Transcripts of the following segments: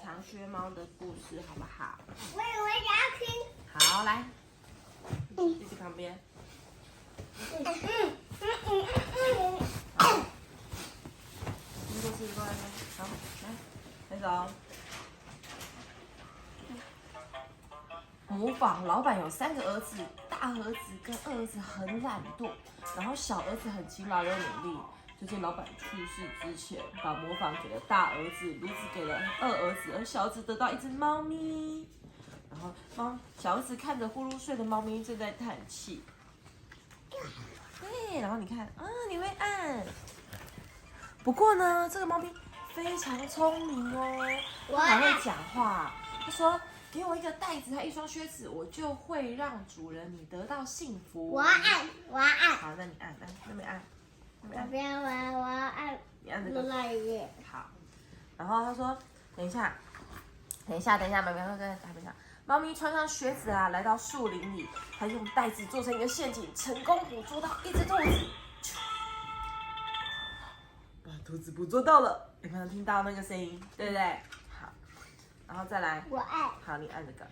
长靴猫的故事，好不好？我想要听。好，来，弟弟旁边。好，听故事过来，好，来，开始哦。模仿老板有3个儿子，大儿子跟二儿子很懒惰，然后小儿子很勤劳又努力。最近老板去世之前，把模仿给了大儿子，炉子给了二儿子，而小儿子得到一只猫咪。然后小儿子看着呼噜睡的猫咪正在叹气。对，然后你看啊，你会按。不过呢，这个猫咪非常聪明哦，它还会讲话。它说：“给我一个袋子和一双靴子，我就会让主人你得到幸福。”我要按，我要按。好，那你按，来，那边按。我不要玩，我要按。你按这个。那一页。好。然后他说：“等一下，妈妈会跟还没讲。”猫咪穿上靴子啊，来到树林里，它用袋子做成一个陷阱，成功捕捉到一只兔子。把兔子捕捉到了，有没有听到那个声音？对不对？好，然后再来。我按。好，你按这个。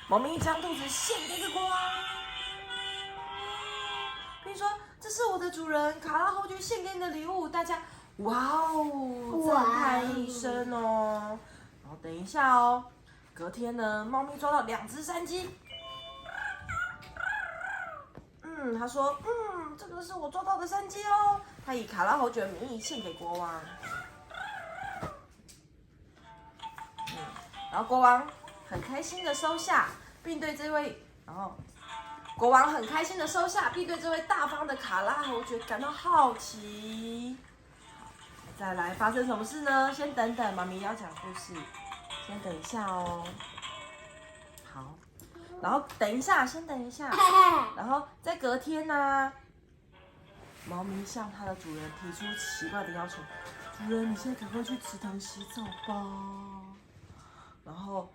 猫咪将兔子献给国王，并说：“这是我的主人卡拉侯爵献给你的礼物。”大家哇哦赞叹一声哦。然后等一下哦，隔天呢，猫咪抓到2只山鸡。他说：“这个是我抓到的山鸡哦。”他以卡拉侯爵的名义献给国王。然后国王很开心的收下，并对这位，国王很开心的收下，并对这位大方的卡拉侯爵感到好奇。再来，发生什么事呢？先等等，妈咪要讲故事，先等一下哦。好，然后等一下，先等一下，然后在隔天呢，猫咪向它的主人提出奇怪的要求：“主人，你现在赶快去池塘洗澡吧。”然后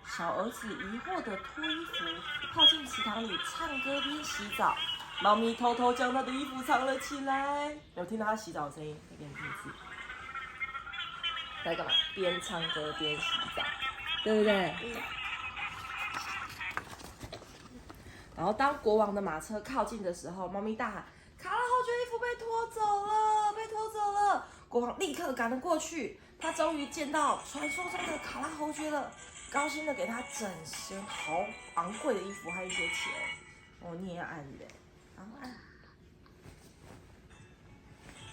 小儿子疑惑的脱衣服，泡进池塘里唱歌边洗澡。猫咪偷偷将他的衣服藏了起来。有听到他洗澡的声音？再给你听一次。在干嘛？边唱歌边洗澡，对不对？然后当国王的马车靠近的时候，猫咪大喊：“卡拉侯爵衣服被拖走了，被拖走了！”国王立刻赶了过去，他终于见到传说中的卡拉侯爵了，高兴的给他整身好昂贵的衣服和一些钱。哦，你也要按的，然后按，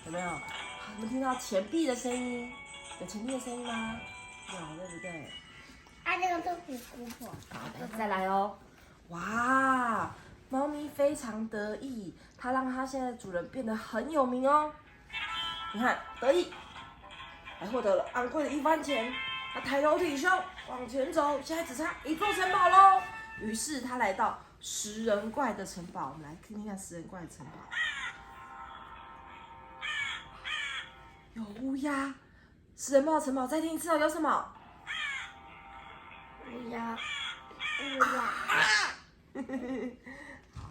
有没有？你们听到钱币的声音？有钱币的声音吗？有，对不对？按这个是虎姑婆。好，再来哦。哇，猫咪非常得意，它让它现在的主人变得很有名哦。你看，得意，还获得了昂贵的1番钱。他抬头挺胸往前走，现在只差1座城堡喽。于是他来到食人怪的城堡，我们来听听看食人怪的城堡。有乌鸦，食人怪的城堡，再听一次哦，有什么？乌鸦。好，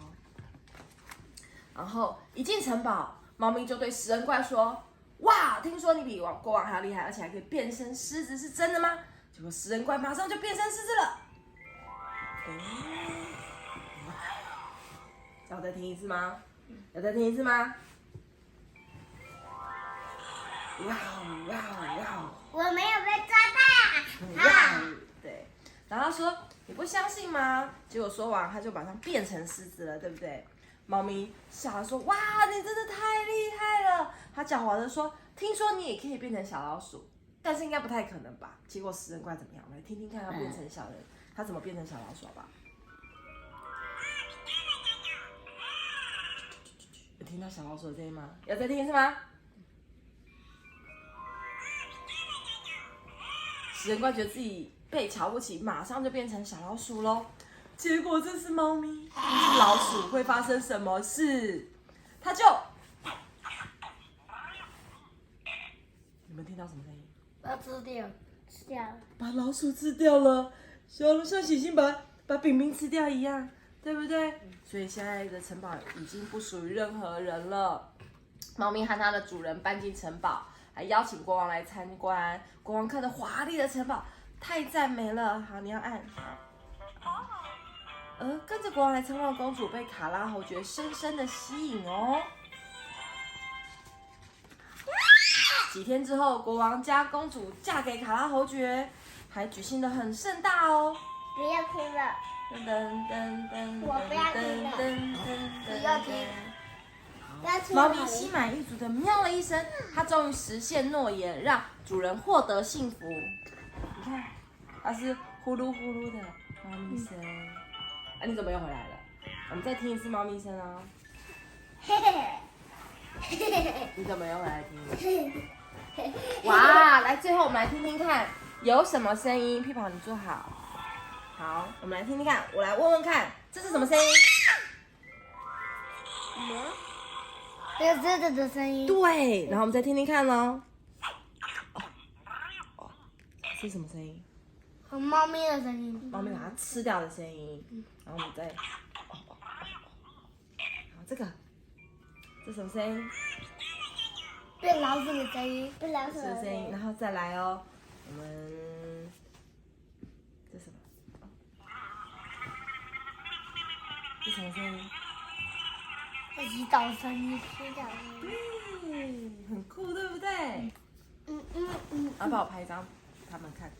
然后一进城堡，猫咪就对食人怪说：“哇，听说你比国王还要厉害，而且还可以变身狮子，是真的吗？”结果食人怪马上就变成狮子了。要再听一次吗？要再听一次吗？哇哦哇哦哇哦！我没有被抓到。哇，对。然后他说：“你不相信吗？”结果说完，他就马上变成狮子了，对不对？猫咪傻了说：“哇，你真的太厉害了！”他狡猾的说：“听说你也可以变成小老鼠，但是应该不太可能吧？”结果食人怪怎么样？我们来听听看他变成小人，他怎么变成小老鼠，好不好？有听到小老鼠的声音吗？要再听一次吗？食人怪觉得自己被瞧不起，马上就变成小老鼠喽。结果这是猫咪，这是老鼠，会发生什么事？它就，你们听到什么声音？把它吃掉，吃掉了。把老鼠吃掉了，像喜星把饼饼吃掉一样，对不对？所以现在的城堡已经不属于任何人了。猫咪和它的主人搬进城堡，还邀请国王来参观。国王看着华丽的城堡，太赞美了。好，你要按。跟着国王来参观的公主被卡拉侯爵深深的吸引哦。几天之后，国王家公主嫁给卡拉侯爵，还举行得很盛大哦。不要听了，噔噔噔噔我不要听了不要听不要听猫咪心满意足的喵了一声，它终于实现诺言，让主人获得幸福。你看，它是呼噜呼噜的猫咪声。你怎么又回来了？我们再听一次猫咪声哦。嘿嘿嘿你怎么又回来听？哇，来，最后我们来听听看，有什么声音？屁跑，你坐好。好，我们来听听看，我来问问看，这是什么声音？这个狮子的声音。对，然后我们再听听看喽。这是什么声音？和猫咪的声音。猫咪把它吃掉的声音。然后我们再，好，这个，这什么声音？变老鼠的声音。变老鼠的声音，然后再来哦，我们这是什么？这什么声音？洗澡声音，洗澡声音。对，很酷，对不对？嗯。然后帮我拍一张，他们看。